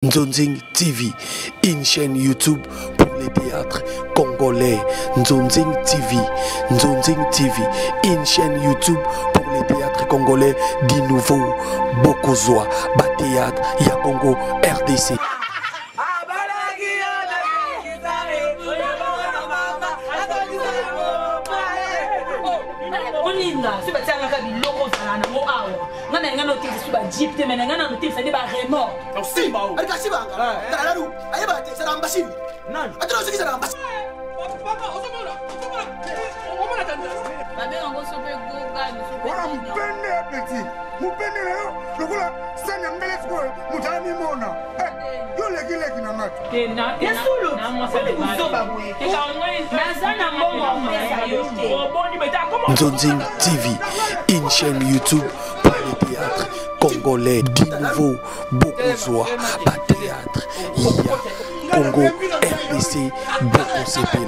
Nzonzing TV, une chaîne YouTube pour les théâtres congolais. Nzonzing TV, une chaîne YouTube pour les théâtres congolais du nouveau Bokozwa, Théâtre, Yakongo, RDC. Nzonzing TV, une chaîne YouTube pour les théâtres congolais du nouveau Bokozwa, Théâtre, Congo, RDC, Boko CP.